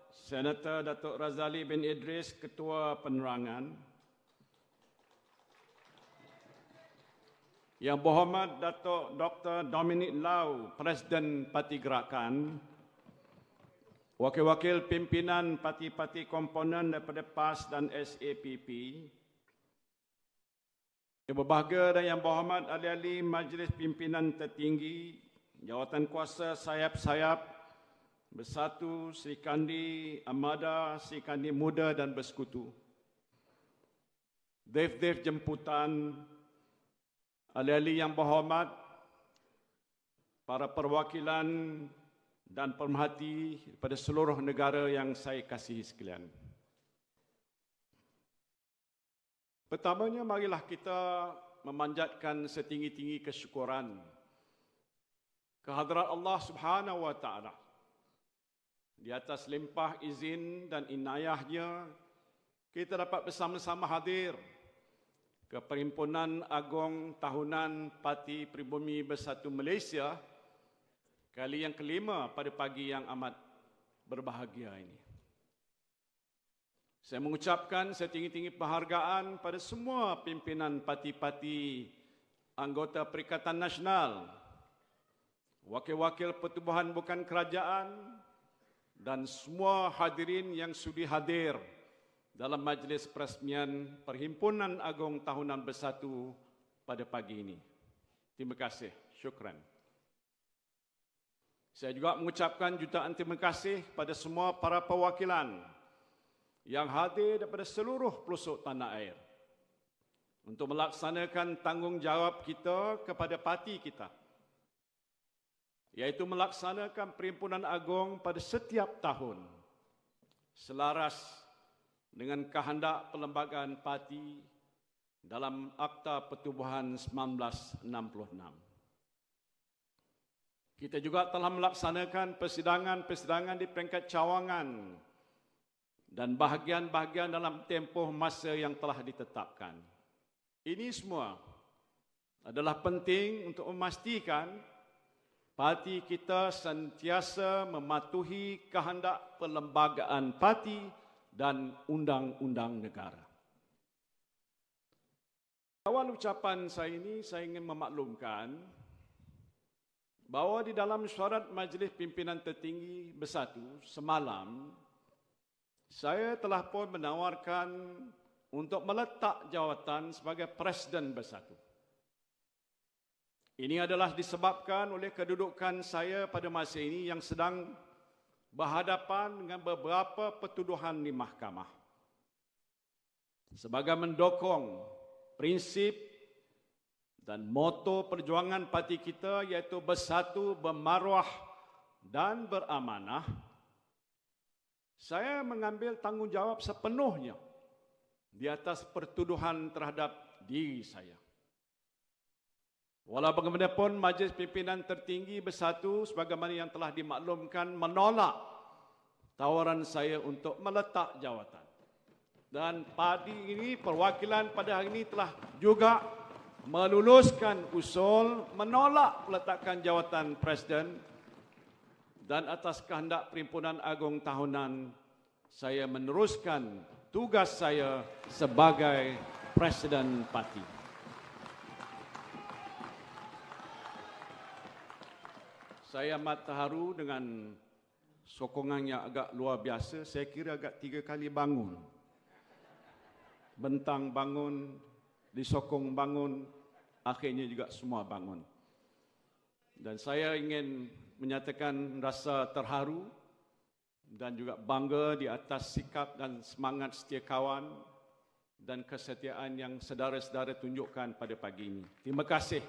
Senator Datuk Razali bin Idris, Ketua Penerangan. Yang berhormat Datuk Dr. Dominic Lau, Presiden Parti Gerakan. Wakil-wakil pimpinan parti-parti komponen daripada PAS dan SAPP. Yang berbahagia dan yang berhormat ahli-ahli Majlis Pimpinan Tertinggi, Jawatan Kuasa Sayap-Sayap, Bersatu, Sri Kandi, Amada, Sri Kandi Muda dan Bersekutu. Dev-dev jemputan, ahli-ahli yang berhormat, para perwakilan dan pemerhati pada seluruh negara yang saya kasihi sekalian. Pertamanya, marilah kita memanjatkan setinggi-tinggi kesyukuran kehadrat Allah Subhanahu wa Ta'ala di atas limpah izin dan inayahnya kita dapat bersama-sama hadir ke Perhimpunan Agong Tahunan Parti Pribumi Bersatu Malaysia kali yang kelima pada pagi yang amat berbahagia ini. Saya mengucapkan setinggi-tinggi penghargaan pada semua pimpinan parti-parti anggota Perikatan Nasional, wakil-wakil pertubuhan bukan kerajaan dan semua hadirin yang sudi hadir dalam majlis peresmian Perhimpunan Agong Tahunan Bersatu pada pagi ini. Terima kasih, syukran. Saya juga mengucapkan jutaan terima kasih pada semua para perwakilan yang hadir daripada seluruh pelosok tanah air untuk melaksanakan tanggungjawab kita kepada parti kita, iaitu melaksanakan Perhimpunan Agong pada setiap tahun selaras dengan kehendak Perlembagaan Parti dalam Akta Pertubuhan 1966. Kita juga telah melaksanakan persidangan-persidangan di peringkat cawangan dan bahagian-bahagian dalam tempoh masa yang telah ditetapkan. Ini semua adalah penting untuk memastikan parti kita sentiasa mematuhi kehendak perlembagaan parti dan undang-undang negara. Awal ucapan saya ini, saya ingin memaklumkan bahawa di dalam syarat Majlis Pimpinan Tertinggi Bersatu semalam, saya telah pun menawarkan untuk meletak jawatan sebagai Presiden Bersatu. Ini adalah disebabkan oleh kedudukan saya pada masa ini yang sedang berhadapan dengan beberapa pertuduhan di mahkamah. Sebagai mendukung prinsip dan moto perjuangan parti kita, iaitu bersatu, bermaruah dan beramanah, saya mengambil tanggungjawab sepenuhnya di atas pertuduhan terhadap diri saya. Walau bagaimanapun, Majlis Pimpinan Tertinggi Bersatu sebagaimana yang telah dimaklumkan menolak tawaran saya untuk meletak jawatan. Dan pagi ini, perwakilan pada hari ini telah juga meluluskan usul menolak peletakan jawatan Presiden, dan atas kehendak Perhimpunan Agong Tahunan, saya meneruskan tugas saya sebagai Presiden Parti. Saya amat terharu dengan sokongan yang agak luar biasa. Saya kira agak 3 kali bangun. Bentang bangun, disokong bangun, akhirnya juga semua bangun. Dan saya ingin menyatakan rasa terharu dan juga bangga di atas sikap dan semangat setia kawan dan kesetiaan yang saudara-saudara tunjukkan pada pagi ini. Terima kasih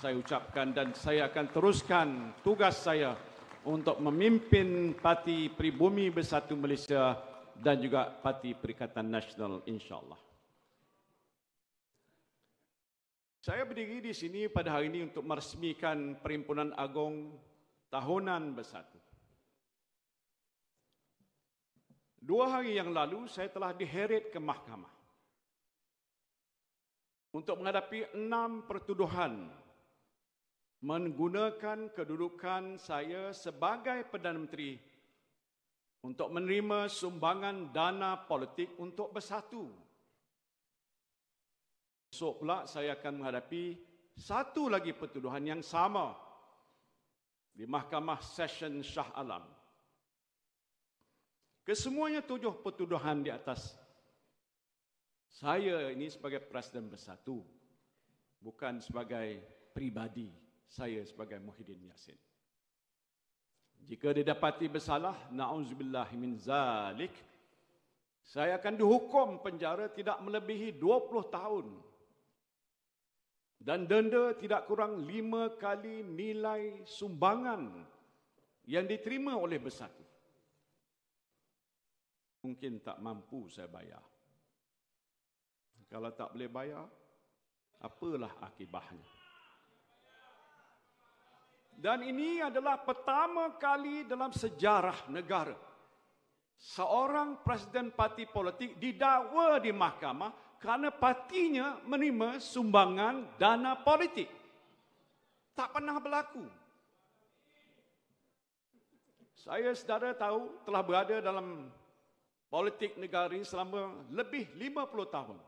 saya ucapkan, dan saya akan teruskan tugas saya untuk memimpin Parti Pribumi Bersatu Malaysia dan juga Parti Perikatan Nasional, insya-Allah. Saya berdiri di sini pada hari ini untuk meresmikan Perhimpunan Agong Tahunan Bersatu. 2 hari yang lalu saya telah diheret ke mahkamah untuk menghadapi 6 pertuduhan menggunakan kedudukan saya sebagai Perdana Menteri untuk menerima sumbangan dana politik untuk bersatu. Esok pula saya akan menghadapi satu lagi pertuduhan yang sama di Mahkamah Session Shah Alam. Kesemuanya 7 pertuduhan di atas saya ini sebagai Presiden Bersatu, bukan sebagai pribadi saya sebagai Muhyiddin Yassin. Jika didapati bersalah, na'udzubillah min zalik, saya akan dihukum penjara tidak melebihi 20 tahun dan denda tidak kurang 5 kali nilai sumbangan yang diterima oleh Bersatu. Mungkin tak mampu saya bayar. Kalau tak boleh bayar, apalah akibatnya? Dan ini adalah pertama kali dalam sejarah negara seorang presiden parti politik didakwa di mahkamah kerana partinya menerima sumbangan dana politik. Tak pernah berlaku. Saya saudara tahu telah berada dalam politik negara ini selama lebih 50 tahun.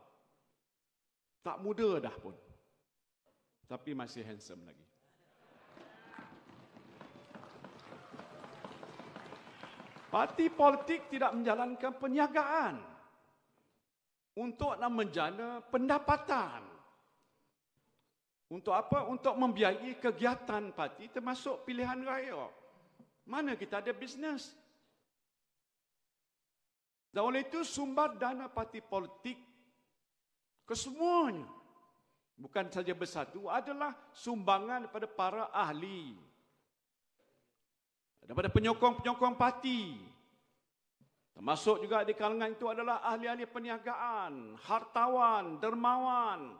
Tak muda dah pun. Tapi masih handsome lagi. Parti politik tidak menjalankan perniagaan untuk menjana pendapatan. Untuk apa? Untuk membiayai kegiatan parti termasuk pilihan raya. Mana kita ada bisnes? Dan oleh itu sumber dana parti politik kesemuanya, bukan saja Bersatu, adalah sumbangan daripada para ahli, daripada penyokong-penyokong parti. Termasuk juga di kalangan itu adalah ahli-ahli perniagaan, hartawan, dermawan,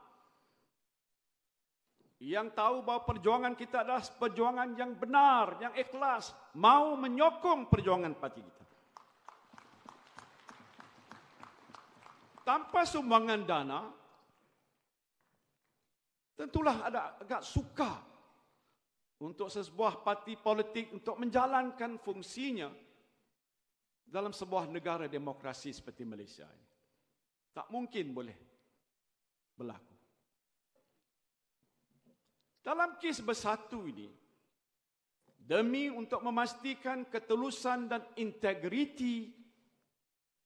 yang tahu bahawa perjuangan kita adalah perjuangan yang benar, yang ikhlas, mau menyokong perjuangan parti kita. Tanpa sumbangan dana, tentulah ada agak sukar untuk sebuah parti politik untuk menjalankan fungsinya dalam sebuah negara demokrasi seperti Malaysia ini. Tak mungkin boleh berlaku. Dalam kes Bersatu ini, demi untuk memastikan ketulusan dan integriti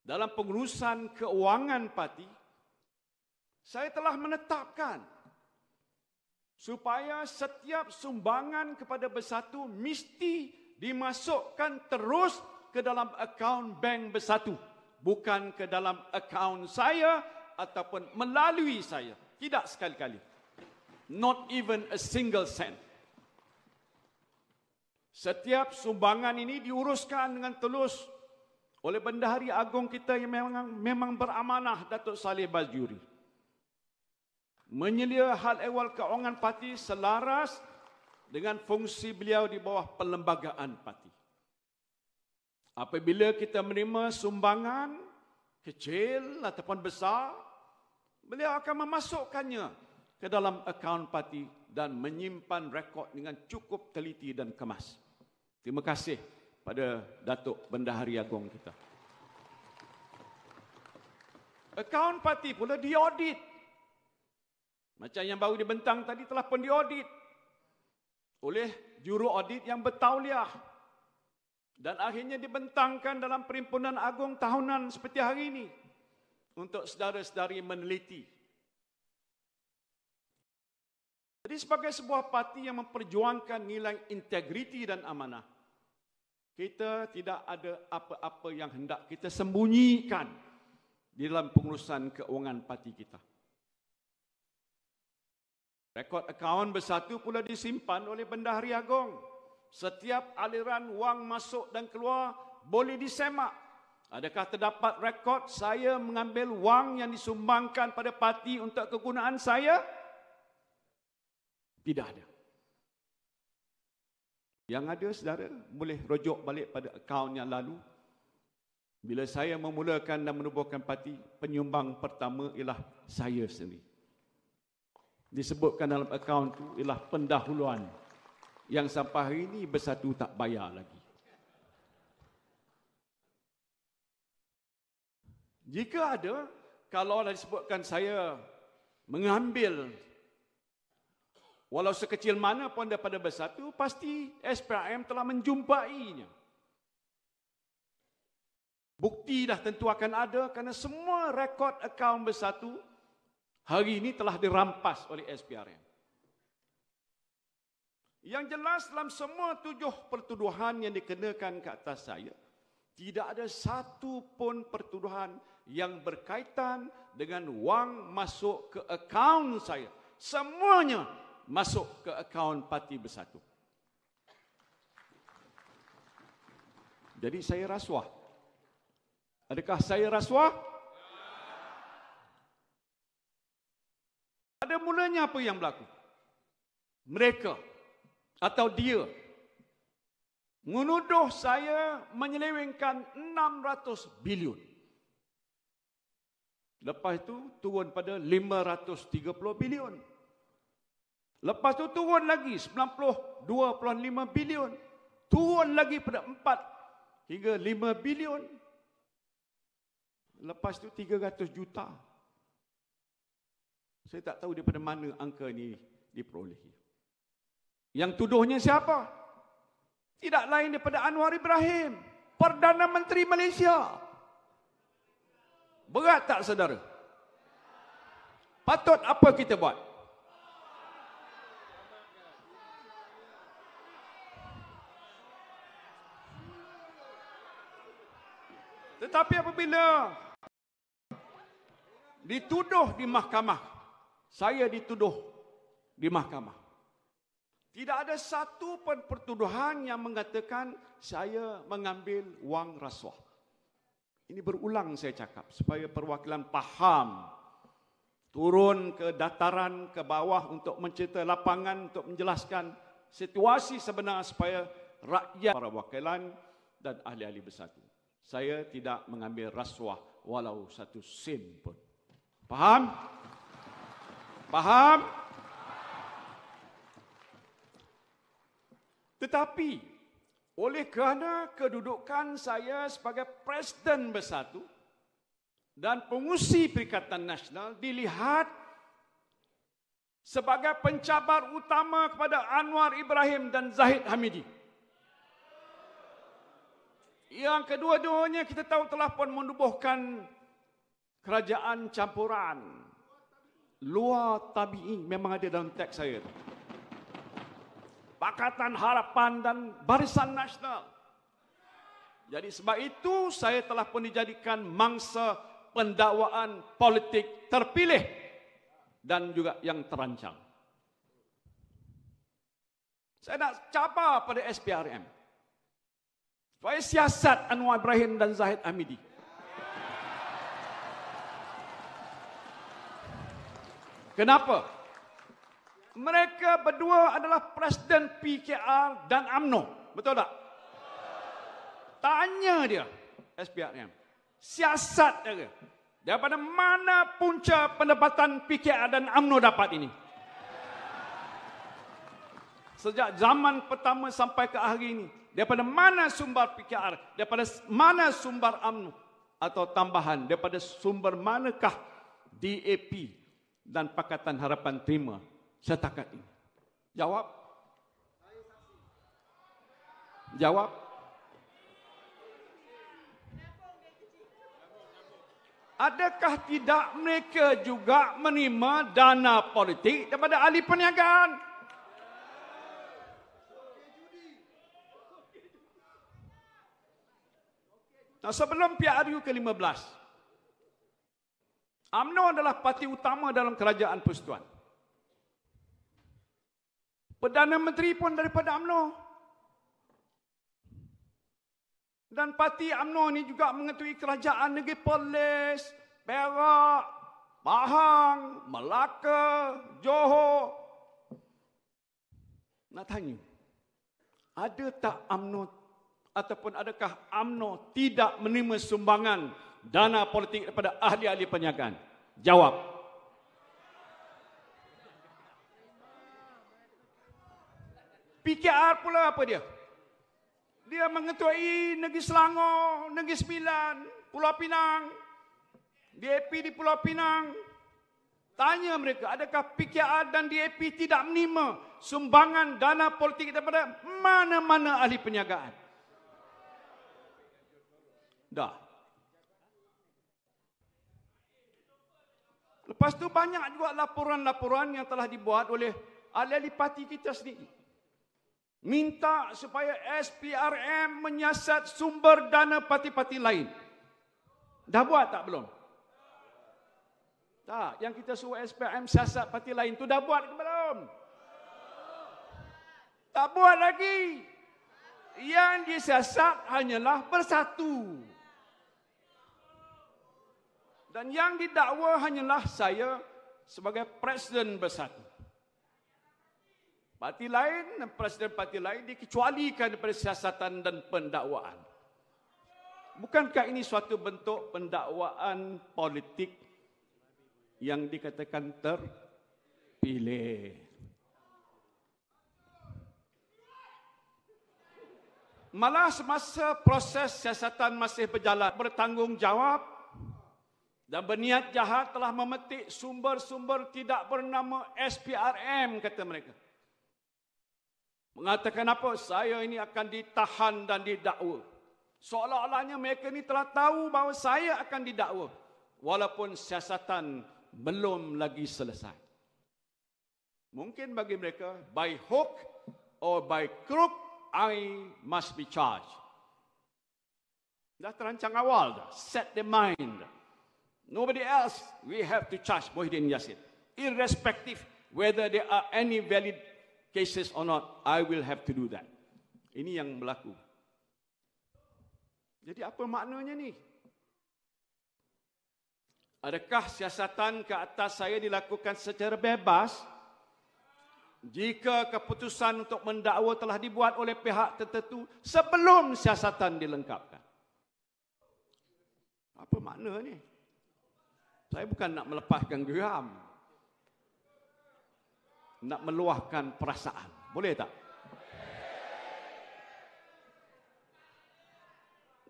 dalam pengurusan keuangan parti, saya telah menetapkan supaya setiap sumbangan kepada Bersatu mesti dimasukkan terus ke dalam akaun bank Bersatu, bukan ke dalam akaun saya ataupun melalui saya. Tidak sekali-kali. Not even a single cent. Setiap sumbangan ini diuruskan dengan tulus oleh Bendahari Agung kita yang memang beramanah, Datuk Saleh Baljuri. Menyelia hal ehwal keuangan parti selaras dengan fungsi beliau di bawah perlembagaan parti. Apabila kita menerima sumbangan kecil ataupun besar, beliau akan memasukkannya ke dalam akaun parti dan menyimpan rekod dengan cukup teliti dan kemas. Terima kasih pada Datuk Bendahari Agung kita. Akaun parti pula diaudit. Macam yang baru dibentang tadi telah pun diaudit oleh juru audit yang bertauliah. Dan akhirnya dibentangkan dalam Perhimpunan Agung tahunan seperti hari ini untuk saudara-saudari meneliti. Jadi sebagai sebuah parti yang memperjuangkan nilai integriti dan amanah, kita tidak ada apa-apa yang hendak kita sembunyikan di dalam pengurusan keuangan parti kita. Rekod akaun Bersatu pula disimpan oleh Bendahari Agung. Setiap aliran wang masuk dan keluar boleh disemak. Adakah terdapat rekod saya mengambil wang yang disumbangkan pada parti untuk kegunaan saya? Tidak ada. Yang ada, saudara, boleh rujuk balik pada akaun yang lalu. Bila saya memulakan dan menubuhkan parti, penyumbang pertama ialah saya sendiri. Disebutkan dalam akaun itu ialah pendahuluan yang sampai hari ini Bersatu tak bayar lagi. Jika ada, kalau disebutkan saya mengambil walau sekecil mana pun daripada Bersatu, pasti SPRM telah menjumpainya. Bukti dah tentu akan ada kerana semua rekod akaun Bersatu hari ini telah dirampas oleh SPRM. Yang jelas dalam semua 7 pertuduhan yang dikenakan ke atas saya, tidak ada satu pun pertuduhan yang berkaitan dengan wang masuk ke akaun saya. Semuanya masuk ke akaun Parti Bersatu. Jadi saya rasuah. Adakah saya rasuah? Pada mulanya apa yang berlaku? Mereka atau dia menuduh saya menyelewengkan 600 bilion. Lepas itu turun pada 530 bilion. Lepas itu turun lagi 92.5 bilion. Turun lagi pada 4 hingga 5 bilion. Lepas itu 300 juta. Saya tak tahu daripada mana angka ini diperolehi. Yang tuduhnya siapa? Tidak lain daripada Anwar Ibrahim, Perdana Menteri Malaysia. Berat tak saudara? Patut apa kita buat? Tetapi apabila dituduh di mahkamah, saya dituduh di mahkamah, tidak ada satu pun pertuduhan yang mengatakan saya mengambil wang rasuah. Ini berulang saya cakap supaya perwakilan faham. Turun ke dataran, ke bawah untuk mencerita lapangan, untuk menjelaskan situasi sebenar supaya rakyat, para wakilan dan ahli-ahli Bersatu. Saya tidak mengambil rasuah walau satu sen pun. Faham? Faham? Tetapi, oleh kerana kedudukan saya sebagai Presiden Bersatu dan pengurusi Perikatan Nasional dilihat sebagai pencabar utama kepada Anwar Ibrahim dan Zahid Hamidi. Yang kedua-duanya kita tahu telah pun menubuhkan kerajaan campuran. Luar tabi'i memang ada dalam teks saya. Pakatan Harapan dan Barisan Nasional. Jadi sebab itu saya telah pun dijadikan mangsa pendakwaan politik terpilih dan juga yang terancang. Saya nak cabar pada SPRM supaya siasat Anwar Ibrahim dan Zahid Hamidi. Kenapa? Mereka berdua adalah Presiden PKR dan UMNO. Betul tak? Tanya dia, SPRM. Siasat dia. Daripada mana punca pendapatan PKR dan UMNO dapat ini? Sejak zaman pertama sampai ke hari ini. Daripada mana sumber PKR? Daripada mana sumber UMNO? Atau tambahan, daripada sumber manakah DAP dan Pakatan Harapan terima setakat ini? Jawab. Jawab. Adakah tidak mereka juga menerima dana politik daripada ahli perniagaan? Nah, sebelum PRU ke-15, UMNO adalah parti utama dalam kerajaan persekutuan. Perdana Menteri pun daripada UMNO. Dan parti UMNO ini juga mengetahui kerajaan negeri Perlis, Perak, Pahang, Melaka, Johor. Nak tanya, ada tak UMNO ataupun adakah UMNO tidak menerima sumbangan dana politik daripada ahli-ahli perniagaan? Jawab. PKR pula apa dia? Dia mengetuai Negeri Selangor, Negeri Sembilan, Pulau Pinang. DAP di Pulau Pinang. Tanya mereka, adakah PKR dan DAP tidak menerima sumbangan dana politik daripada mana-mana ahli perniagaan? Dah. Lepas tu banyak juga laporan-laporan yang telah dibuat oleh ahli-ahli parti kita sendiri. Minta supaya SPRM menyiasat sumber dana parti-parti lain. Dah buat tak belum? Tak, yang kita suruh SPRM siasat parti lain tu dah buat ke belum? Tak buat lagi. Yang disiasat hanyalah Bersatu. Dan yang didakwa hanyalah saya sebagai Presiden Bersatu. Parti lain, Presiden parti lain dikecualikan daripada siasatan dan pendakwaan. Bukankah ini suatu bentuk pendakwaan politik yang dikatakan terpilih? Malah semasa proses siasatan masih berjalan, bertanggungjawab dan berniat jahat telah memetik sumber-sumber tidak bernama SPRM, kata mereka. Mengatakan apa? Saya ini akan ditahan dan didakwa. Seolah-olahnya mereka ini telah tahu bahawa saya akan didakwa. Walaupun siasatan belum lagi selesai. Mungkin bagi mereka, by hook or by crook, I must be charged. Dah terancang awal dah. Set the mind. Nobody else, we have to charge Muhyiddin Yassin. Irrespective whether there are any valid cases or not, I will have to do that. Ini yang berlaku. Jadi apa maknanya ni? Adakah siasatan ke atas saya dilakukan secara bebas jika keputusan untuk mendakwa telah dibuat oleh pihak tertentu sebelum siasatan dilengkapkan? Apa makna ni? Saya bukan nak melepaskan geram, nak meluahkan perasaan. Boleh tak?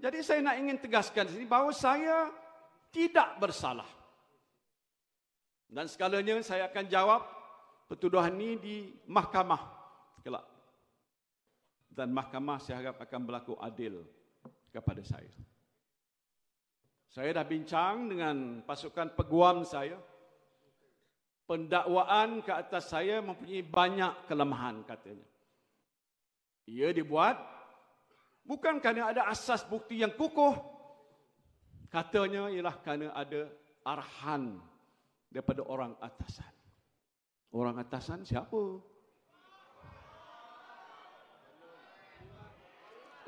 Jadi saya nak ingin tegaskan di sini bahawa saya tidak bersalah. Dan sekalanya saya akan jawab pertuduhan ini di mahkamah kelak. Dan mahkamah saya harap akan berlaku adil kepada saya. Saya dah bincang dengan pasukan peguam saya. Pendakwaan ke atas saya mempunyai banyak kelemahan, katanya. Ia dibuat bukan kerana ada asas bukti yang kukuh. Katanya ialah kerana ada arahan daripada orang atasan. Orang atasan siapa?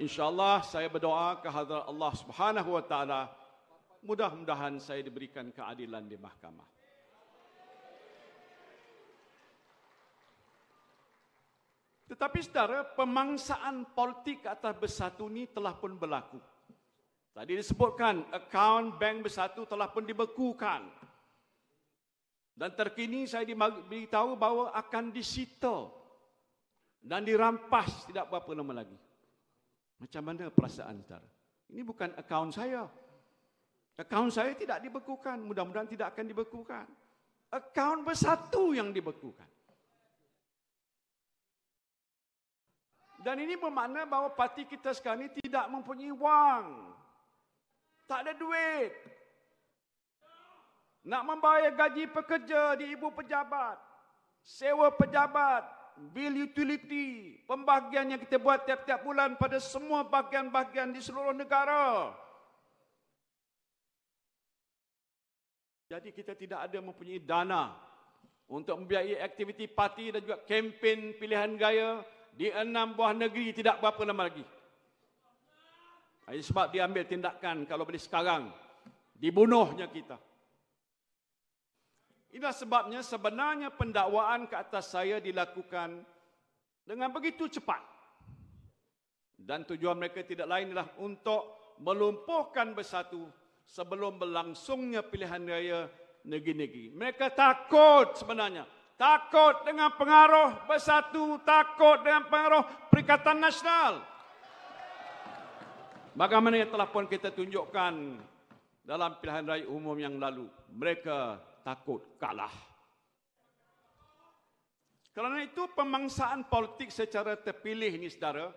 InsyaAllah saya berdoa ke hadrat Allah Subhanahu Wa Taala, mudah-mudahan saya diberikan keadilan di mahkamah. Tetapi saudara, pemangsaan politik atas Bersatu ini telah pun berlaku. Tadi disebutkan, akaun bank Bersatu telah pun dibekukan. Dan terkini saya diberitahu bahawa akan disita dan dirampas tidak berapa lama lagi. Macam mana perasaan saudara? Ini bukan akaun saya. Akaun saya tidak dibekukan. Mudah-mudahan tidak akan dibekukan. Akaun Bersatu yang dibekukan. Dan ini bermakna bahawa parti kita sekarang ini tidak mempunyai wang. Tak ada duit. Nak membayar gaji pekerja di ibu pejabat, sewa pejabat, bil utility, pembahagian yang kita buat tiap-tiap bulan pada semua bahagian-bahagian di seluruh negara. Jadi kita tidak ada mempunyai dana untuk membiayai aktiviti parti dan juga kempen pilihan gaya di 6 buah negeri tidak berapa lama lagi. Ini sebab dia ambil tindakan kalau boleh sekarang. Dibunuhnya kita. Inilah sebabnya sebenarnya pendakwaan ke atas saya dilakukan dengan begitu cepat. Dan tujuan mereka tidak lain adalah untuk melumpuhkan Bersatu sebelum berlangsungnya pilihan raya negeri-negeri. Mereka takut sebenarnya. Takut dengan pengaruh Bersatu, takut dengan pengaruh Perikatan Nasional. Bagaimana yang telah pun kita tunjukkan dalam pilihan raya umum yang lalu. Mereka takut kalah. Kerana itu pemangsaan politik secara terpilih ini, saudara,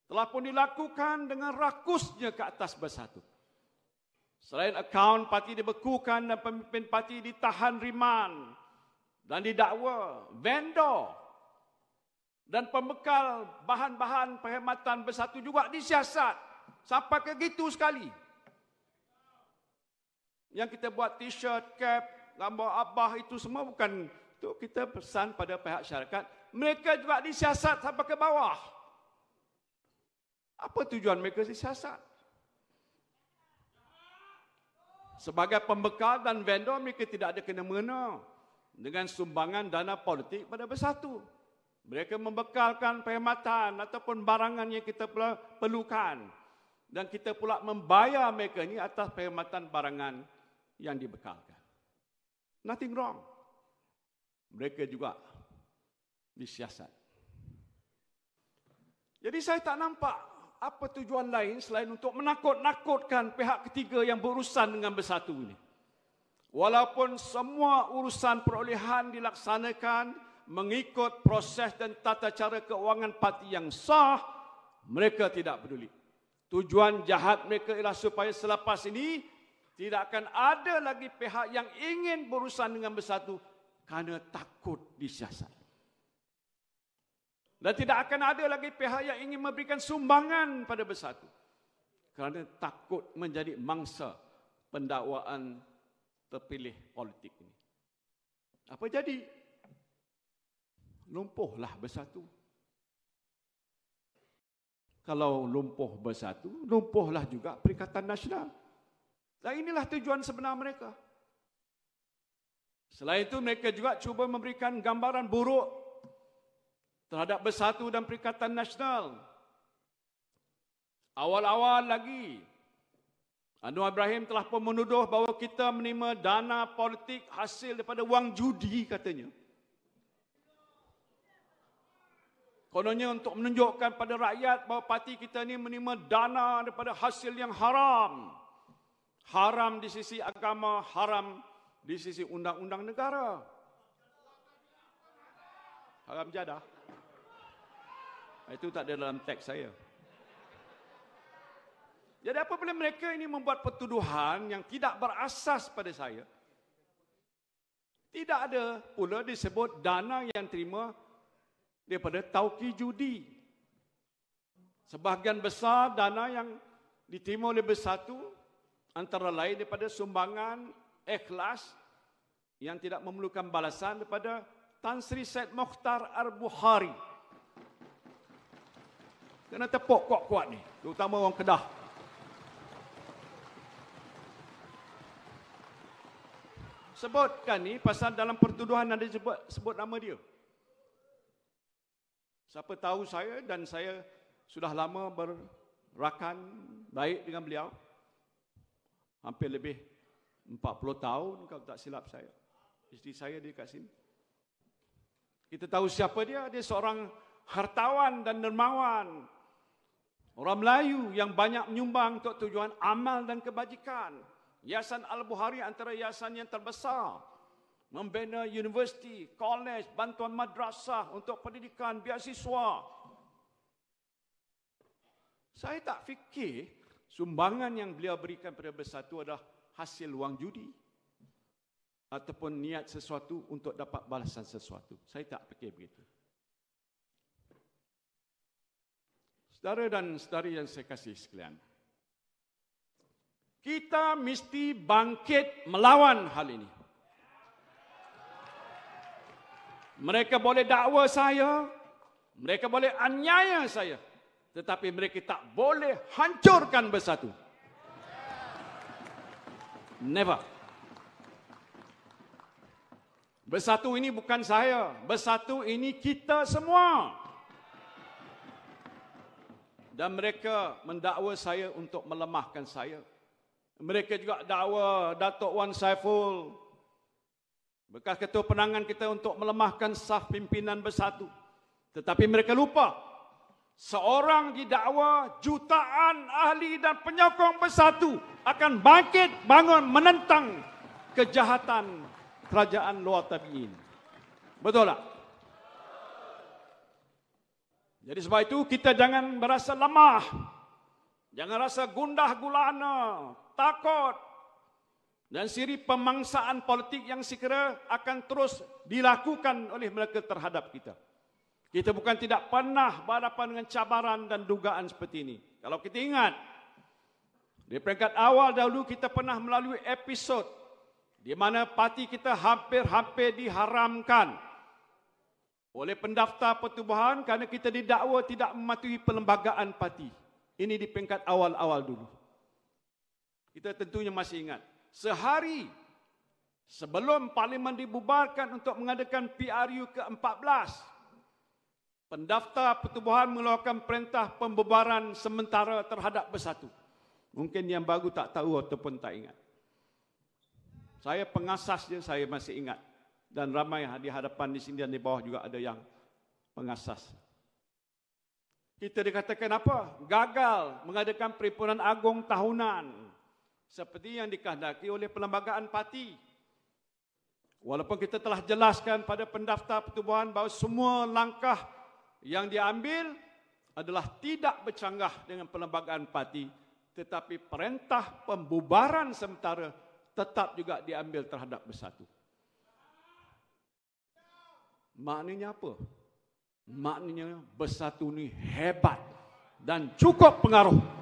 telah pun dilakukan dengan rakusnya ke atas bersatu. Selain akaun parti dibekukan dan pemimpin parti ditahan riman dan didakwa, vendor dan pembekal bahan-bahan perkhidmatan bersatu juga disiasat. Sampai ke gitu sekali. Yang kita buat t-shirt, cap, gambar abah itu semua bukan itu kita pesan pada pihak syarikat. Mereka juga disiasat sampai ke bawah. Apa tujuan mereka disiasat? Sebagai pembekal dan vendor, mereka tidak ada kena-mengena dengan sumbangan dana politik pada bersatu. Mereka membekalkan perkhidmatan ataupun barangan yang kita perlukan. Dan kita pula membayar mereka ini atas perkhidmatan barangan yang dibekalkan. Nothing wrong. Mereka juga disiasat. Jadi saya tak nampak apa tujuan lain selain untuk menakut-nakutkan pihak ketiga yang berurusan dengan bersatu ini. Walaupun semua urusan perolehan dilaksanakan mengikut proses dan tata cara keuangan parti yang sah, mereka tidak peduli. Tujuan jahat mereka ialah supaya selepas ini tidak akan ada lagi pihak yang ingin berurusan dengan bersatu kerana takut disiasat. Dan tidak akan ada lagi pihak yang ingin memberikan sumbangan pada bersatu kerana takut menjadi mangsa pendakwaan terpilih politik ini. Apa jadi? Lumpuhlah bersatu. Kalau lumpuh bersatu, lumpuhlah juga Perikatan Nasional. Dan inilah tujuan sebenar mereka. Selain itu, mereka juga cuba memberikan gambaran buruk terhadap bersatu dan Perikatan Nasional. Awal-awal lagi, Anwar Ibrahim telah pun menuduh bahawa kita menerima dana politik hasil daripada wang judi, katanya. Kononnya untuk menunjukkan pada rakyat bahawa parti kita ini menerima dana daripada hasil yang haram. Haram di sisi agama, haram di sisi undang-undang negara. Haram jadah. Itu tak ada dalam teks saya. Jadi apabila mereka ini membuat pertuduhan yang tidak berasas pada saya, tidak ada pula disebut dana yang terima daripada tauki judi. Sebahagian besar dana yang diterima oleh bersatu antara lain daripada sumbangan ikhlas yang tidak memerlukan balasan daripada Tan Sri Syed Mokhtar Al-Bukhari. Kena tepuk kuat-kuat ni, terutama orang Kedah. Sebutkan ni pasal dalam pertuduhan ada sebut nama dia. Siapa tahu saya dan saya sudah lama berakan baik dengan beliau. Hampir lebih 40 tahun kalau tak silap saya. Isteri saya di kat sini. Kita tahu siapa dia. Dia seorang hartawan dan dermawan. Orang Melayu yang banyak menyumbang untuk tujuan amal dan kebajikan. Yayasan Al-Bukhari antara yayasan yang terbesar. Membina universiti, kolej, bantuan madrasah untuk pendidikan, beasiswa. Saya tak fikir sumbangan yang beliau berikan pada bersatu adalah hasil wang judi. Ataupun niat sesuatu untuk dapat balasan sesuatu. Saya tak fikir begitu. Saudara dan saudari yang saya kasih sekalian. Kita mesti bangkit melawan hal ini. Mereka boleh dakwa saya, mereka boleh aniaya saya, tetapi mereka tak boleh hancurkan bersatu. Never. Bersatu ini bukan saya, bersatu ini kita semua. Dan mereka mendakwa saya untuk melemahkan saya. Mereka juga dakwa Datuk Wan Saiful, bekas ketua penangan kita, untuk melemahkan saf pimpinan bersatu. Tetapi mereka lupa, seorang didakwa jutaan ahli dan penyokong bersatu akan bangkit bangun menentang kejahatan kerajaan luar tabi'in. Betul tak? Jadi sebab itu kita jangan merasa lemah. Jangan rasa gundah gulana, takut. Dan siri pemangsaan politik yang sekira akan terus dilakukan oleh mereka terhadap kita. Kita bukan tidak pernah berhadapan dengan cabaran dan dugaan seperti ini. Kalau kita ingat, di peringkat awal dahulu kita pernah melalui episod di mana parti kita hampir-hampir diharamkan oleh pendaftar pertubuhan kerana kita didakwa tidak mematuhi perlembagaan parti. Ini di peringkat awal-awal dulu. Kita tentunya masih ingat. Sehari sebelum parlimen dibubarkan untuk mengadakan PRU ke-14, pendaftar pertubuhan mengeluarkan perintah pembubaran sementara terhadap Bersatu. Mungkin yang baru tak tahu ataupun tak ingat. Saya pengasasnya saya masih ingat. Dan ramai di hadapan di sini dan di bawah juga ada yang pengasas. Kita dikatakan apa? Gagal mengadakan perhimpunan agung tahunan. Seperti yang dikehendaki oleh perlembagaan parti. Walaupun kita telah jelaskan pada pendaftar pertubuhan bahawa semua langkah yang diambil adalah tidak bercanggah dengan perlembagaan parti, tetapi perintah pembubaran sementara tetap juga diambil terhadap Bersatu. Maknanya apa? Maknanya Bersatu ni hebat dan cukup pengaruh.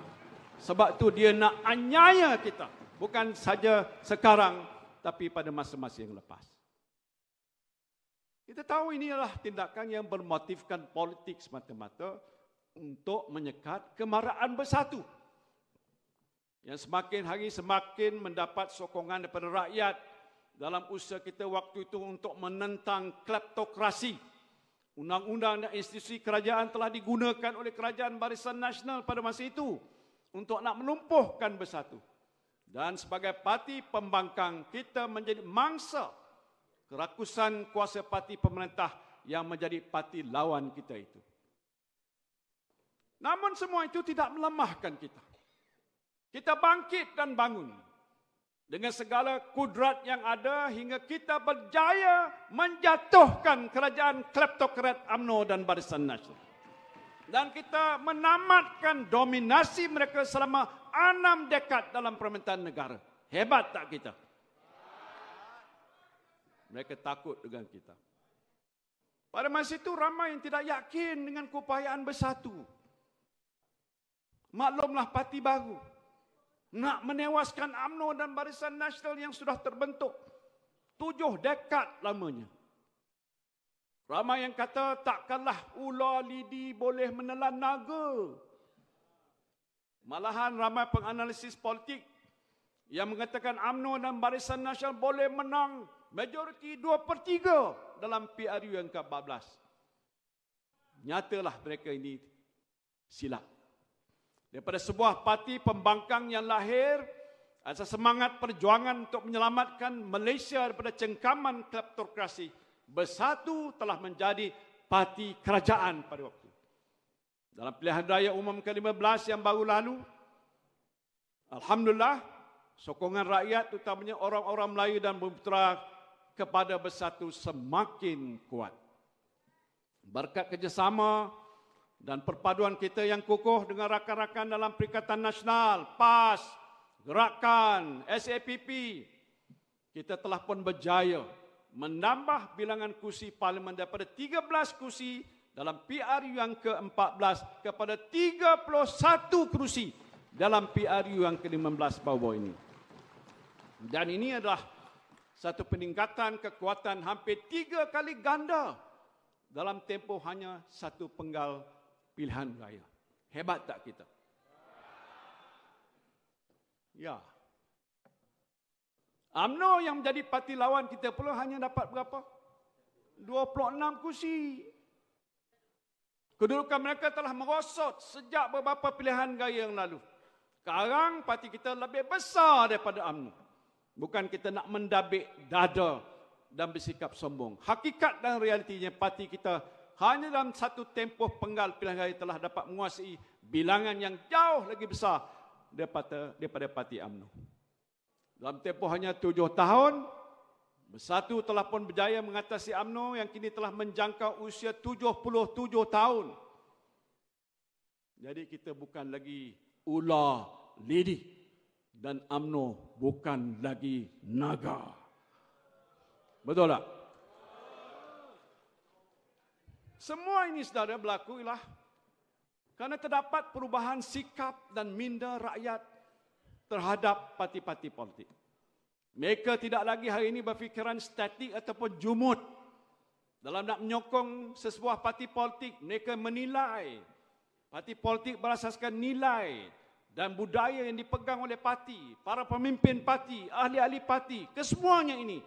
Sebab tu dia nak anyaya kita. Bukan saja sekarang, tapi pada masa-masa yang lepas. Kita tahu ini adalah tindakan yang bermotifkan politik semata-mata untuk menyekat kemarahan Bersatu. Yang semakin hari semakin mendapat sokongan daripada rakyat dalam usaha kita waktu itu untuk menentang kleptokrasi. Undang-undang dan institusi kerajaan telah digunakan oleh Kerajaan Barisan Nasional pada masa itu untuk nak melumpuhkan Bersatu. Dan sebagai parti pembangkang, kita menjadi mangsa kerakusan kuasa parti pemerintah yang menjadi parti lawan kita itu. Namun semua itu tidak melemahkan kita. Kita bangkit dan bangun dengan segala kudrat yang ada hingga kita berjaya menjatuhkan kerajaan kleptokrat UMNO dan Barisan Nasional. Dan kita menamatkan dominasi mereka selama 6 dekad dalam pemerintahan negara. Hebat tak kita? Mereka takut dengan kita. Pada masa itu ramai yang tidak yakin dengan keupayaan Bersatu. Maklumlah parti baru nak menewaskan UMNO dan Barisan Nasional yang sudah terbentuk 7 dekad lamanya. Ramai yang kata takkanlah ular lidi boleh menelan naga. Malahan ramai penganalisis politik yang mengatakan UMNO dan Barisan Nasional boleh menang majoriti 2/3 dalam PRU yang ke-14. Nyatalah mereka ini silap. Daripada sebuah parti pembangkang yang lahir atas semangat perjuangan untuk menyelamatkan Malaysia daripada cengkaman kleptokrasi, Bersatu telah menjadi parti kerajaan pada waktu. Dalam pilihan raya umum ke-15 yang baru lalu, alhamdulillah, sokongan rakyat utamanya orang-orang Melayu dan Bumiputera kepada Bersatu semakin kuat. Berkat kerjasama dan perpaduan kita yang kukuh dengan rakan-rakan dalam Perikatan Nasional, PAS, Gerakan, SAPP, kita telah pun berjaya menambah bilangan kursi parlimen daripada 13 kursi dalam PRU yang ke-14 kepada 31 kursi dalam PRU yang ke-15 baru ini. Dan ini adalah satu peningkatan kekuatan hampir 3 kali ganda dalam tempoh hanya 1 penggal pilihan raya. Hebat tak kita? Ya. UMNO yang menjadi parti lawan kita pula hanya dapat berapa? 26 kursi. Kedudukan mereka telah merosot sejak beberapa pilihan raya yang lalu. Sekarang parti kita lebih besar daripada UMNO. Bukan kita nak mendabik dada dan bersikap sombong. Hakikat dan realitinya parti kita hanya dalam 1 tempoh penggal pilihan raya telah dapat menguasai bilangan yang jauh lagi besar daripada Parti UMNO. Dalam tempoh hanya 7 tahun, Bersatu telah pun berjaya mengatasi UMNO yang kini telah menjangkau usia 77 tahun. Jadi kita bukan lagi ular lidi dan UMNO bukan lagi naga. Betul tak? Semua ini saudara berlaku ialah kerana terdapat perubahan sikap dan minda rakyat terhadap parti-parti politik. Mereka tidak lagi hari ini berfikiran statik ataupun jumud. Dalam nak menyokong sesebuah parti politik, mereka menilai parti politik berasaskan nilai dan budaya yang dipegang oleh parti, para pemimpin parti, ahli-ahli parti, kesemuanya ini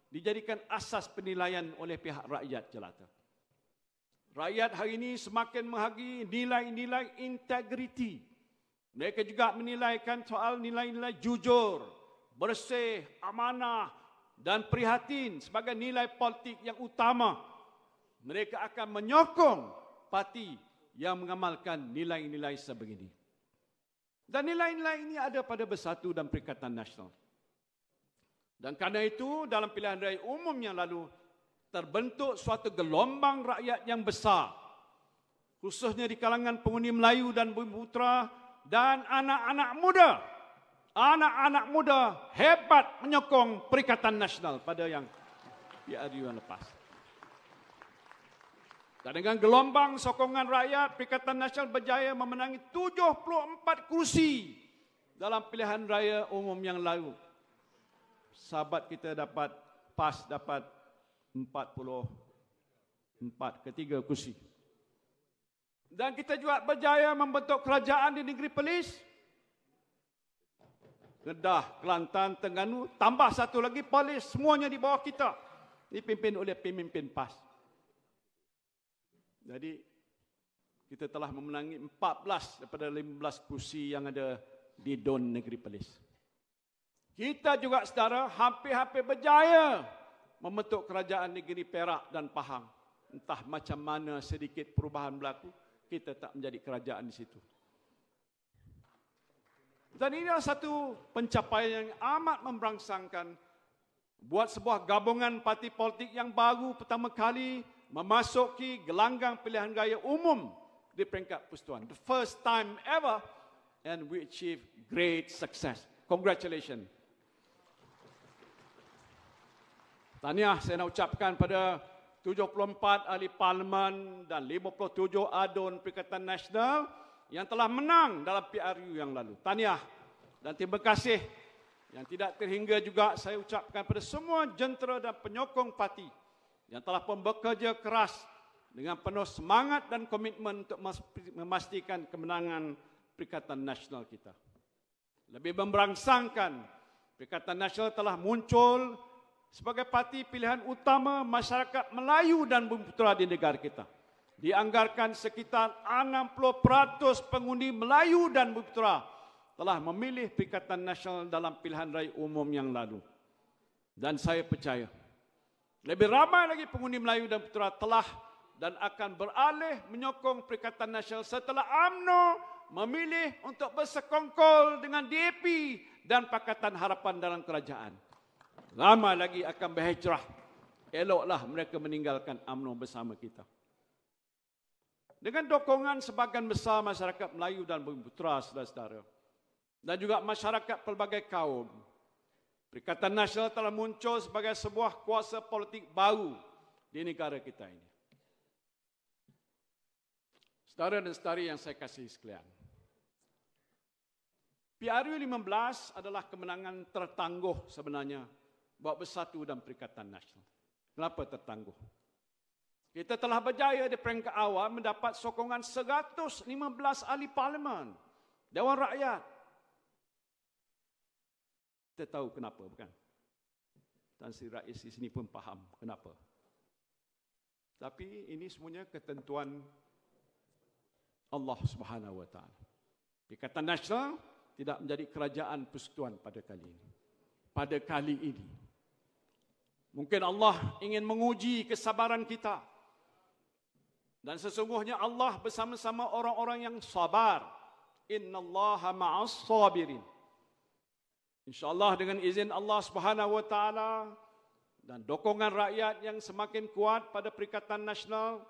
dijadikan asas penilaian oleh pihak rakyat jelata. Rakyat hari ini semakin menghargai nilai-nilai integriti. Mereka juga menilaikan soal nilai-nilai jujur, bersih, amanah dan prihatin sebagai nilai politik yang utama. Mereka akan menyokong parti yang mengamalkan nilai-nilai sebegini. Dan nilai-nilai ini ada pada Bersatu dan Perikatan Nasional. Dan kerana itu dalam pilihan raya umum yang lalu terbentuk suatu gelombang rakyat yang besar, khususnya di kalangan pengundi Melayu dan Bumiputera dan anak-anak muda. Anak-anak muda hebat menyokong Perikatan Nasional pada yang PRU yang lepas. Dan dengan gelombang sokongan rakyat, Perikatan Nasional berjaya memenangi 74 kursi dalam pilihan raya umum yang lalu. Sahabat kita dapat PAS dapat 44 ketiga kursi. Dan kita juga berjaya membentuk kerajaan di negeri Perlis, Kedah, Kelantan, Terengganu, tambah satu lagi Perlis, semuanya di bawah kita, dipimpin oleh pemimpin PAS. Jadi kita telah memenangi 14 daripada 15 kursi yang ada di DUN negeri Perlis. Kita juga saudara hampir-hampir berjaya membentuk kerajaan negeri Perak dan Pahang. Entah macam mana sedikit perubahan berlaku, kita tak menjadi kerajaan di situ. Dan ini adalah satu pencapaian yang amat memberangsangkan buat sebuah gabungan parti politik yang baru pertama kali memasuki gelanggang pilihan raya umum di peringkat persekutuan. The first time ever, and we achieve great success. Congratulations. Tahniah saya nak ucapkan pada 74 ahli parlimen dan 57 ADUN Perikatan Nasional yang telah menang dalam PRU yang lalu. Tahniah dan terima kasih. Yang tidak terhingga juga saya ucapkan pada semua jentera dan penyokong parti yang telah pun bekerja keras dengan penuh semangat dan komitmen untuk memastikan kemenangan Perikatan Nasional kita. Lebih memberangsangkan, Perikatan Nasional telah muncul sebagai parti pilihan utama masyarakat Melayu dan Bumiputera di negara kita. Dianggarkan sekitar 60% pengundi Melayu dan Bumiputera telah memilih Perikatan Nasional dalam pilihan raya umum yang lalu. Dan saya percaya, lebih ramai lagi pengundi Melayu dan Bumiputera telah dan akan beralih menyokong Perikatan Nasional setelah UMNO memilih untuk bersekongkol dengan DAP dan Pakatan Harapan dalam kerajaan. Ramai lagi akan berhijrah. Eloklah mereka meninggalkan UMNO bersama kita. Dengan dokongan sebahagian besar masyarakat Melayu dan Bumiputera, saudara-saudara, dan juga masyarakat pelbagai kaum, Perikatan Nasional telah muncul sebagai sebuah kuasa politik baru di negara kita ini. Saudara dan saudari yang saya kasih sekalian, PRU 15 adalah kemenangan tertangguh sebenarnya buat Bersatu dan Perikatan Nasional. Kenapa tertangguh? Kita telah berjaya di peringkat awal mendapat sokongan 115 ahli parlimen, Dewan Rakyat. Kita tahu kenapa, bukan? Tan Sri Rais di sini pun faham kenapa. Tapi ini semuanya ketentuan Allah Subhanahu Wa Taala. Perikatan Nasional tidak menjadi kerajaan persekutuan pada kali ini. Pada kali ini. Mungkin Allah ingin menguji kesabaran kita. Dan sesungguhnya Allah bersama-sama orang-orang yang sabar, Innallaha ma'as sabirin. InsyaAllah dengan izin Allah Subhanahu wa taala dan dukungan rakyat yang semakin kuat pada Perikatan Nasional,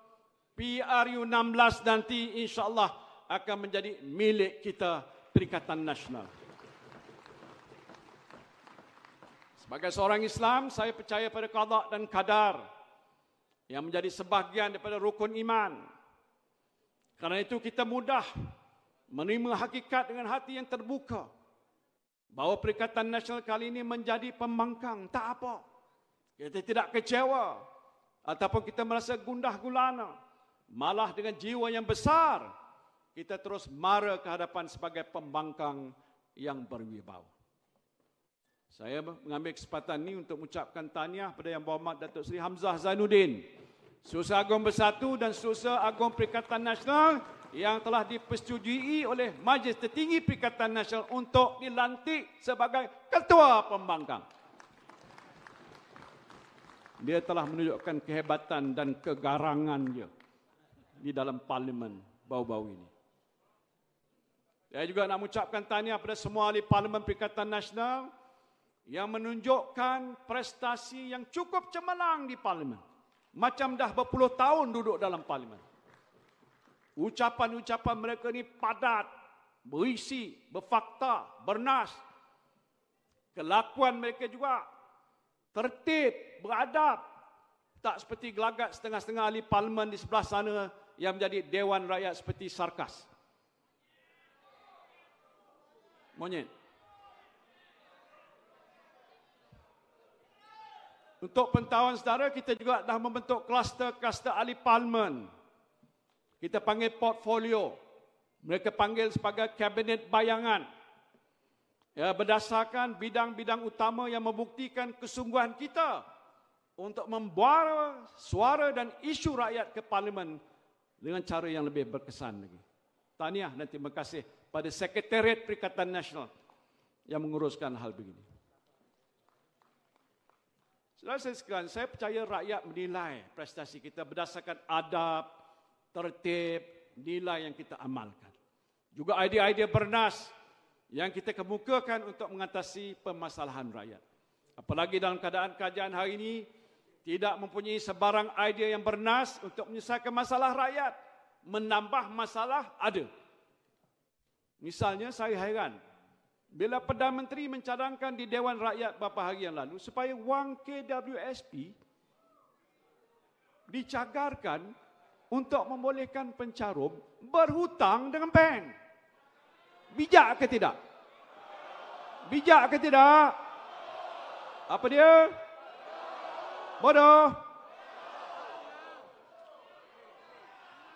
PRU 16 nanti insyaAllah akan menjadi milik kita, Perikatan Nasional. Sebagai seorang Islam, saya percaya pada qada dan qadar yang menjadi sebahagian daripada rukun iman. Karena itu kita mudah menerima hakikat dengan hati yang terbuka bahawa Perikatan Nasional kali ini menjadi pembangkang. Tak apa. Kita tidak kecewa ataupun kita merasa gundah gulana. Malah dengan jiwa yang besar, kita terus mara ke hadapan sebagai pembangkang yang berwibawa. Saya mengambil kesempatan ini untuk mengucapkan tahniah kepada Yang Berhormat Datuk Seri Hamzah Zainuddin, Setiausaha Agung Bersatu dan Setiausaha Agung Perikatan Nasional yang telah dipersetujui oleh Majlis Tertinggi Perikatan Nasional untuk dilantik sebagai Ketua Pembangkang. Dia telah menunjukkan kehebatan dan kegarangan dia di dalam parlimen bau-bau ini. Saya juga nak mengucapkan tahniah kepada semua ahli Parlimen Perikatan Nasional yang menunjukkan prestasi yang cukup cemerlang di parlimen. Macam dah berpuluh tahun duduk dalam parlimen. Ucapan-ucapan mereka ni padat, berisi, berfakta, bernas. Kelakuan mereka juga tertib, beradab. Tak seperti gelagat setengah-setengah ahli parlimen di sebelah sana yang menjadi Dewan Rakyat seperti sarkas. Monyet. Untuk pengetahuan saudara, kita juga dah membentuk kluster-kluster ahli parlimen. Kita panggil portfolio. Mereka panggil sebagai kabinet bayangan. Ya, berdasarkan bidang-bidang utama yang membuktikan kesungguhan kita untuk membawa suara dan isu rakyat ke parlimen dengan cara yang lebih berkesan lagi. Tahniah dan terima kasih pada Sekretariat Perikatan Nasional yang menguruskan hal begini. Saudara sekalian, saya percaya rakyat menilai prestasi kita berdasarkan adab, tertib, nilai yang kita amalkan. Juga idea-idea bernas yang kita kemukakan untuk mengatasi permasalahan rakyat. Apalagi dalam keadaan kerajaan hari ini, tidak mempunyai sebarang idea yang bernas untuk menyelesaikan masalah rakyat. Menambah masalah ada. Misalnya saya heran, bila Perdana Menteri mencadangkan di Dewan Rakyat beberapa hari yang lalu supaya wang KWSP dicagarkan untuk membolehkan pencarum berhutang dengan bank. Bijak ke tidak? Bijak ke tidak? Apa dia? Bodoh.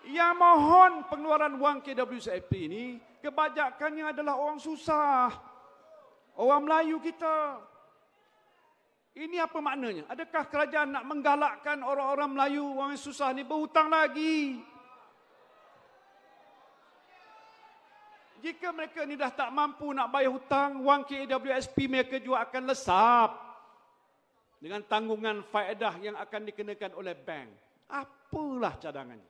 Yang mohon pengeluaran wang KWSP ini kebanyakannya adalah orang susah. Orang Melayu kita. Ini apa maknanya? Adakah kerajaan nak menggalakkan orang-orang Melayu, orang yang susah ni berhutang lagi? Jika mereka ni dah tak mampu nak bayar hutang, wang KWSP mereka juga akan lesap dengan tanggungan faedah yang akan dikenakan oleh bank. Apalah cadangannya?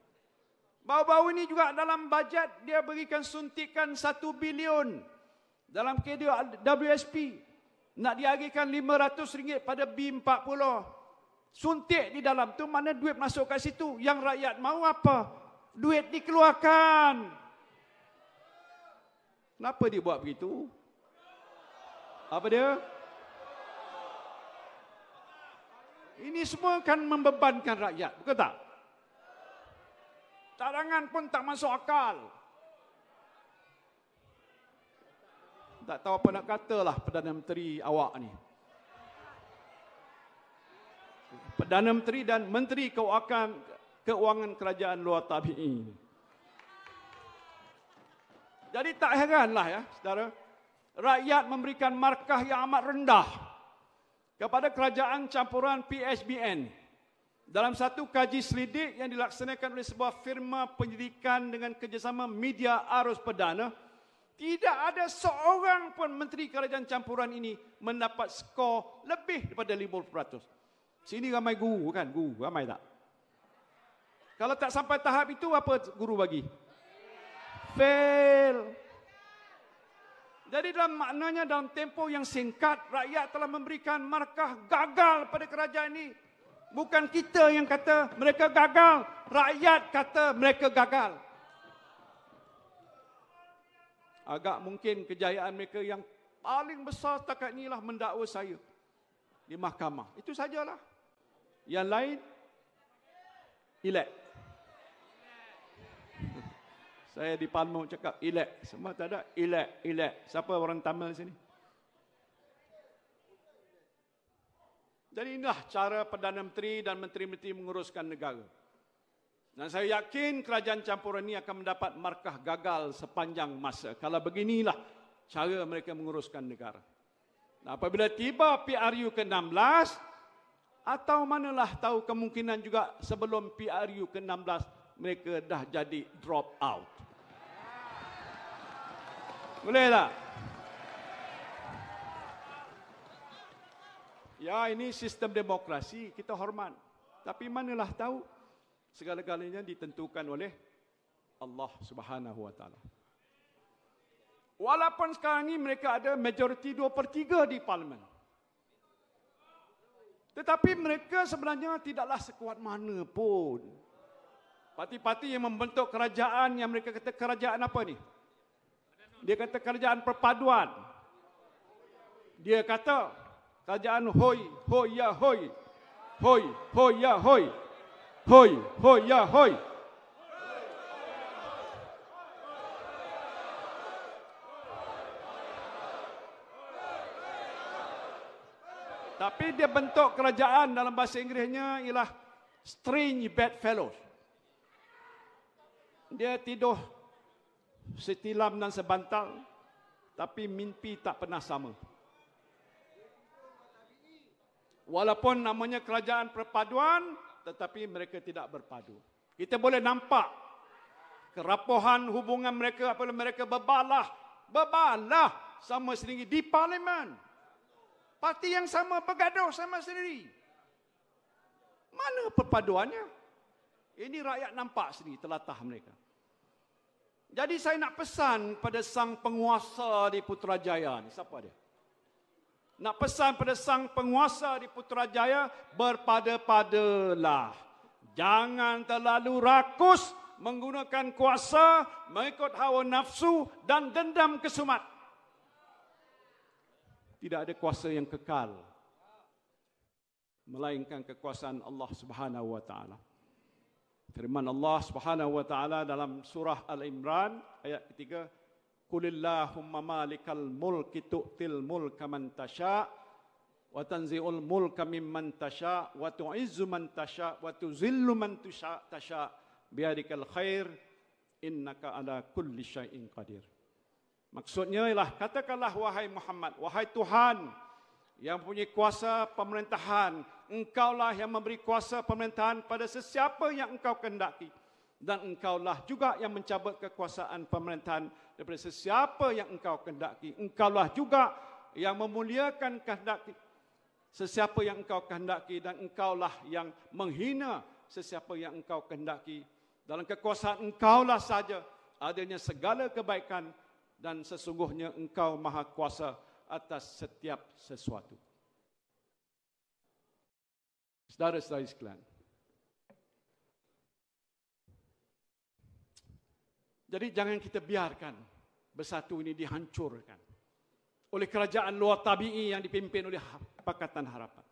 Baru-baru ini juga dalam bajet dia berikan suntikan 1 bilion dalam KWSP. Nak diagihkan RM500 pada B40. Suntik di dalam tu mana duit masuk kat situ. Yang rakyat mahu apa? Duit dikeluarkan. Kenapa dia buat begitu? Apa dia? Ini semua kan membebankan rakyat, betul tak? Cadangan pun tak masuk akal. Tak tahu apa nak katalah Perdana Menteri awak ni. Perdana Menteri dan Menteri Keuangan Kerajaan Luar Tabi'i. Jadi tak heranlah ya, saudara. Rakyat memberikan markah yang amat rendah kepada kerajaan campuran PHBN. Dalam satu kaji selidik yang dilaksanakan oleh sebuah firma penyelidikan dengan kerjasama media arus perdana, tidak ada seorang pun menteri kerajaan campuran ini mendapat skor lebih daripada 50%. Sini ramai guru kan? Guru ramai tak? Kalau tak sampai tahap itu, apa guru bagi? Fail. Jadi dalam maknanya dalam tempoh yang singkat, rakyat telah memberikan markah gagal pada kerajaan ini. Bukan kita yang kata mereka gagal, rakyat kata mereka gagal. Agak mungkin kejayaan mereka yang paling besar setakat inilah mendakwa saya di mahkamah. Itu sajalah. Yang lain, elak. Saya di Palmo cakap elak. Semua tak ada elak, elak. Siapa orang Tamil sini? Jadi inilah cara Perdana Menteri dan Menteri-Menteri menguruskan negara. Dan saya yakin kerajaan campuran ini akan mendapat markah gagal sepanjang masa. Kalau beginilah cara mereka menguruskan negara. Nah, apabila tiba PRU ke-16, atau manalah tahu kemungkinan juga sebelum PRU ke-16, mereka dah jadi drop out. Boleh tak? Ya, ini sistem demokrasi, kita hormat. Tapi manalah tahu segala-galanya ditentukan oleh Allah Subhanahu Wa Taala. Walaupun sekarang ini mereka ada majoriti 2/3 di parlimen. Tetapi mereka sebenarnya tidaklah sekuat mana pun. Parti-parti yang membentuk kerajaan, yang mereka kata kerajaan apa ni? Dia kata kerajaan perpaduan. Dia kata kerajaan hoi, hoi ya hoi. Hoi, hoi ya hoi. Hoi, hoi ya hoi. Tapi dia bentuk kerajaan dalam bahasa Inggerisnya ialah strange bedfellows. Dia tidur setilam dan sebantal, tapi mimpi tak pernah sama. Walaupun namanya kerajaan perpaduan, tetapi mereka tidak berpadu. Kita boleh nampak kerapuhan hubungan mereka apabila mereka berbalah sama sendiri di parlimen. Parti yang sama bergaduh sama sendiri. Mana perpaduannya? Ini rakyat nampak sendiri telatah mereka. Jadi saya nak pesan pada sang penguasa di Putrajaya ni, siapa dia? Nak pesan pada sang penguasa di Putrajaya, berpada-padalah. Jangan terlalu rakus menggunakan kuasa, mengikut hawa nafsu dan dendam kesumat. Tidak ada kuasa yang kekal, melainkan kekuasaan Allah Subhanahu Wa Taala. Firman Allah Subhanahu Wa Taala dalam surah Al-Imran ayat ketiga, Qulillahumma malikal mulki tu'til mulka man tasha wa tanzi'ul mulka mimman tasha wa tu'izzu man tasha wa tuzillu man tasha biadikal khair innaka ala kulli syai'in qadir. Maksudnya ialah, katakanlah wahai Muhammad, wahai Tuhan yang punya kuasa pemerintahan, engkaulah yang memberi kuasa pemerintahan pada sesiapa yang engkau kehendaki. Dan engkaulah juga yang mencabut kekuasaan pemerintahan daripada sesiapa yang engkau kehendaki. Engkaulah juga yang memuliakan kehendaki sesiapa yang engkau kehendaki. Dan engkaulah yang menghina sesiapa yang engkau kehendaki. Dalam kekuasaan engkaulah saja adanya segala kebaikan. Dan sesungguhnya engkau maha kuasa atas setiap sesuatu. Saudara-saudari sekalian, jadi jangan kita biarkan Bersatu ini dihancurkan oleh kerajaan luar tabi'i yang dipimpin oleh Pakatan Harapan.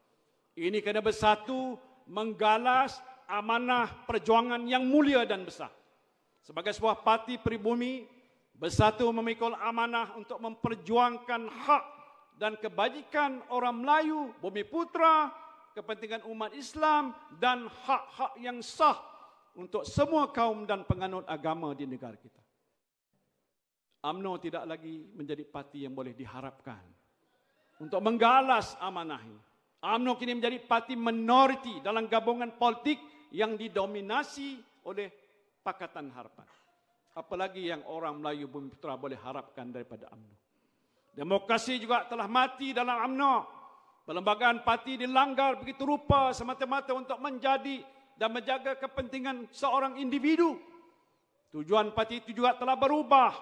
Ini kena Bersatu menggalas amanah perjuangan yang mulia dan besar. Sebagai sebuah parti pribumi, Bersatu memikul amanah untuk memperjuangkan hak dan kebajikan orang Melayu, Bumi Putra, kepentingan umat Islam dan hak-hak yang sah untuk semua kaum dan penganut agama di negara kita. UMNO tidak lagi menjadi parti yang boleh diharapkan untuk menggalas amanah ini. UMNO kini menjadi parti minoriti dalam gabungan politik yang didominasi oleh Pakatan Harapan. Apalagi yang orang Melayu Bumi Putra boleh harapkan daripada UMNO. Demokrasi juga telah mati dalam UMNO. Perlembagaan parti dilanggar begitu rupa semata-mata untuk menjadi dan menjaga kepentingan seorang individu. Tujuan parti itu juga telah berubah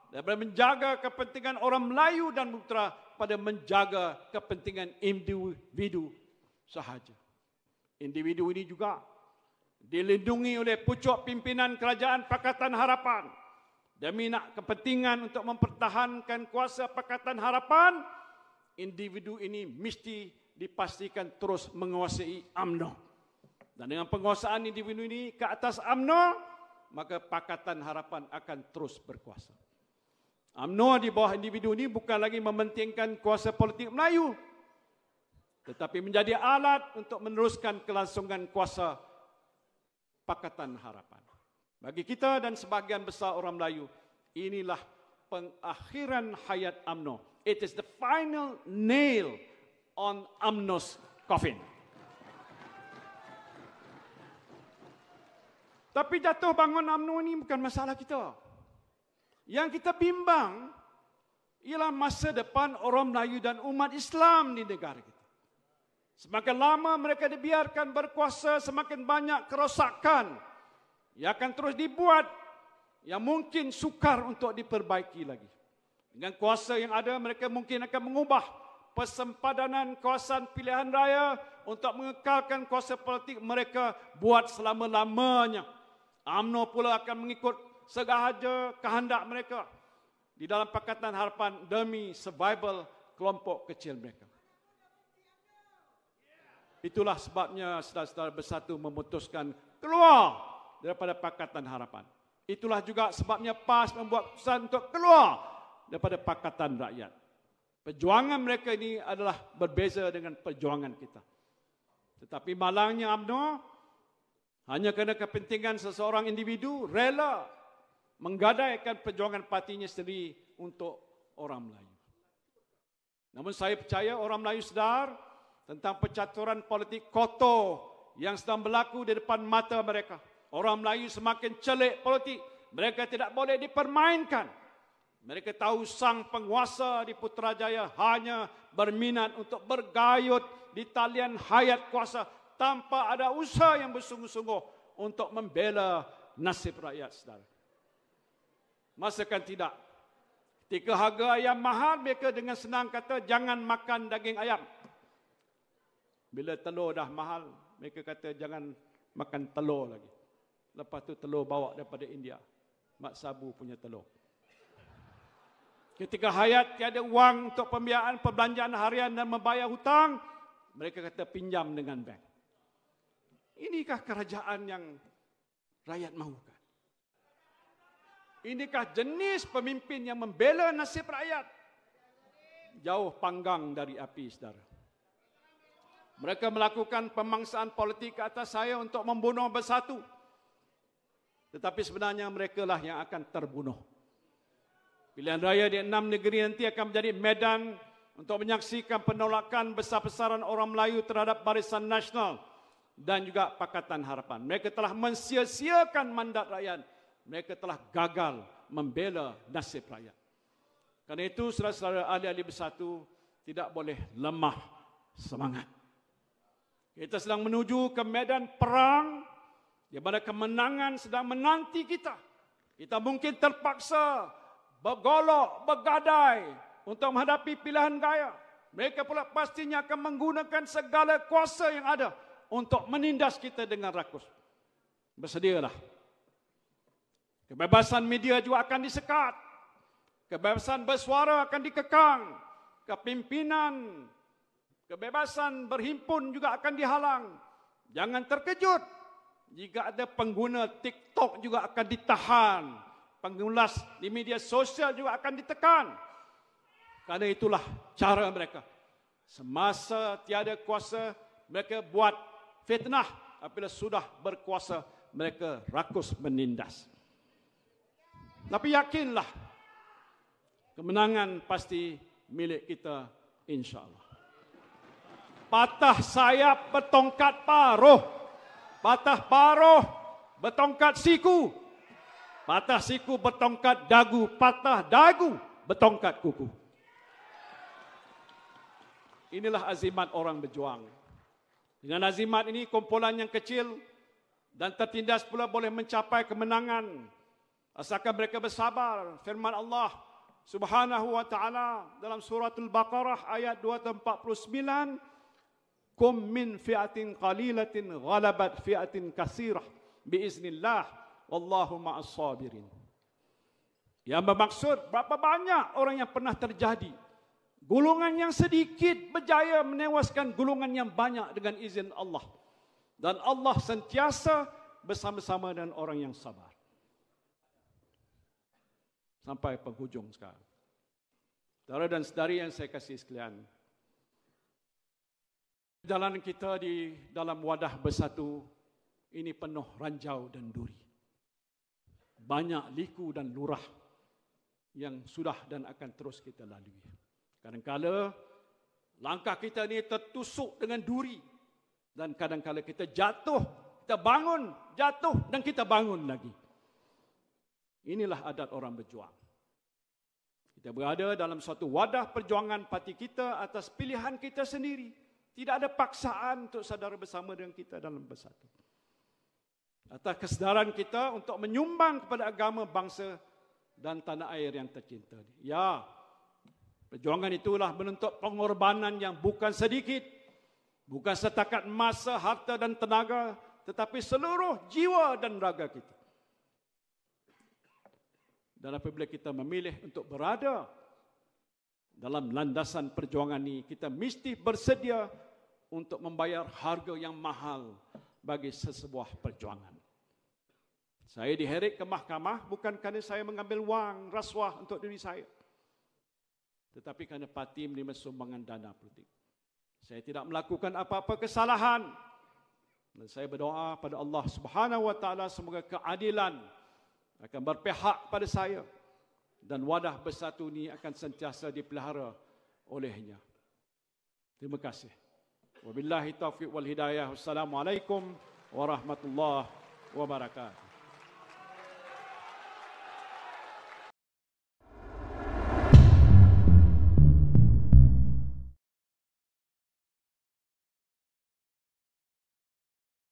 daripada menjaga kepentingan orang Melayu dan Putra pada menjaga kepentingan individu sahaja. Individu ini juga dilindungi oleh pucuk pimpinan Kerajaan Pakatan Harapan. Demi nak kepentingan untuk mempertahankan kuasa Pakatan Harapan, individu ini mesti dipastikan terus menguasai UMNO. Dan dengan penguasaan individu ini ke atas UMNO, maka Pakatan Harapan akan terus berkuasa. UMNO di bawah individu ini bukan lagi mementingkan kuasa politik Melayu, tetapi menjadi alat untuk meneruskan kelangsungan kuasa Pakatan Harapan. Bagi kita dan sebahagian besar orang Melayu, inilah pengakhiran hayat UMNO. It is the final nail on UMNO's coffin. Tapi jatuh bangun UMNO ini bukan masalah kita. Yang kita bimbang ialah masa depan orang Melayu dan umat Islam di negara kita. Semakin lama mereka dibiarkan berkuasa, semakin banyak kerosakan yang akan terus dibuat yang mungkin sukar untuk diperbaiki lagi. Dengan kuasa yang ada, mereka mungkin akan mengubah persempadanan kawasan pilihan raya untuk mengekalkan kuasa politik mereka buat selama-lamanya. UMNO pula akan mengikut segahaja kehendak mereka di dalam Pakatan Harapan demi survival kelompok kecil mereka. Itulah sebabnya saudara-saudara Bersatu memutuskan keluar daripada Pakatan Harapan. Itulah juga sebabnya PAS membuat keputusan untuk keluar daripada Pakatan Rakyat. Perjuangan mereka ini adalah berbeza dengan perjuangan kita. Tetapi malangnya UMNO, hanya kerana kepentingan seseorang individu, rela menggadaikan perjuangan partinya sendiri untuk orang Melayu. Namun saya percaya orang Melayu sedar tentang percaturan politik kotor yang sedang berlaku di depan mata mereka. Orang Melayu semakin celik politik. Mereka tidak boleh dipermainkan. Mereka tahu sang penguasa di Putrajaya hanya berminat untuk bergayut di talian hayat kuasa tanpa ada usaha yang bersungguh-sungguh untuk membela nasib rakyat saudara. Masakan tidak? Ketika harga ayam mahal, mereka dengan senang kata jangan makan daging ayam. Bila telur dah mahal, mereka kata jangan makan telur lagi. Lepas tu telur bawa daripada India. Mak Sabu punya telur. Ketika hayat tiada wang untuk pembiayaan perbelanjaan harian dan membayar hutang, mereka kata pinjam dengan bank. Inikah kerajaan yang rakyat mahukan? Inikah jenis pemimpin yang membela nasib rakyat? Jauh panggang dari api, saudara. Mereka melakukan pemangsaan politik ke atas saya untuk membunuh Bersatu. Tetapi sebenarnya mereka lah yang akan terbunuh. Pilihan raya di 6 negeri nanti akan menjadi medan untuk menyaksikan penolakan besar-besaran orang Melayu terhadap Barisan Nasional dan juga Pakatan Harapan. Mereka telah mensia-siakan mandat rakyat. Mereka telah gagal membela nasib rakyat. Karena itu, saudara-saudara ahli-ahli Bersatu tidak boleh lemah semangat. Kita sedang menuju ke medan perang di mana kemenangan sedang menanti kita. Kita mungkin terpaksa bergolok, bergadai untuk menghadapi pilihan raya. Mereka pula pastinya akan menggunakan segala kuasa yang ada untuk menindas kita dengan rakus. Bersedialah. Kebebasan media juga akan disekat. Kebebasan bersuara akan dikekang. Kepimpinan, kebebasan berhimpun juga akan dihalang. Jangan terkejut jika ada pengguna TikTok juga akan ditahan. Pengulas di media sosial juga akan ditekan. Karena itulah cara mereka. Semasa tiada kuasa, mereka buat fitnah. Apabila sudah berkuasa, mereka rakus menindas. Tapi yakinlah, kemenangan pasti milik kita insya-Allah. Patah sayap bertongkat paruh. Patah paruh bertongkat siku. Patah siku bertongkat dagu. Patah dagu bertongkat kuku. Inilah azimat orang berjuang. Dengan azimat ini, kumpulan yang kecil dan tertindas pula boleh mencapai kemenangan asalkan mereka bersabar. Firman Allah Subhanahu wa taala dalam surah Al-Baqarah ayat 249, kum min fi'atin qalilatin ghalabat fi'atin katsirah biiznillah wallahu ma'as sabirin. Yang bermaksud berapa banyak orang yang pernah terjadi, golongan yang sedikit berjaya menewaskan golongan yang banyak dengan izin Allah. Dan Allah sentiasa bersama-sama dengan orang yang sabar. Sampai penghujung sekarang. Saudara dan saudari yang saya kasih sekalian, jalan kita di dalam wadah bersatu ini penuh ranjau dan duri. Banyak liku dan lurah yang sudah dan akan terus kita lalui. Kadang-kala langkah kita ini tertusuk dengan duri. Dan kadang-kala kita jatuh, kita bangun, jatuh dan kita bangun lagi. Inilah adat orang berjuang. Kita berada dalam suatu wadah perjuangan parti kita atas pilihan kita sendiri. Tidak ada paksaan untuk saudara bersama dengan kita dalam bersatu. Atas kesedaran kita untuk menyumbang kepada agama, bangsa dan tanah air yang tercinta. Ya, perjuangan itulah menuntut pengorbanan yang bukan sedikit. Bukan setakat masa, harta dan tenaga, tetapi seluruh jiwa dan raga kita. Dan apabila kita memilih untuk berada dalam landasan perjuangan ini, kita mesti bersedia untuk membayar harga yang mahal bagi sesebuah perjuangan. Saya diheret ke mahkamah bukan kerana saya mengambil wang, rasuah untuk diri saya, tetapi kerana parti menerima sumbangan dana politik. Saya tidak melakukan apa-apa kesalahan. Dan saya berdoa pada Allah Subhanahu wa taala semoga keadilan akan berpihak pada saya dan wadah bersatu ini akan sentiasa dipelihara olehnya. Terima kasih. Wabillahi taufiq wal hidayah. Wassalamualaikum warahmatullahi wabarakatuh.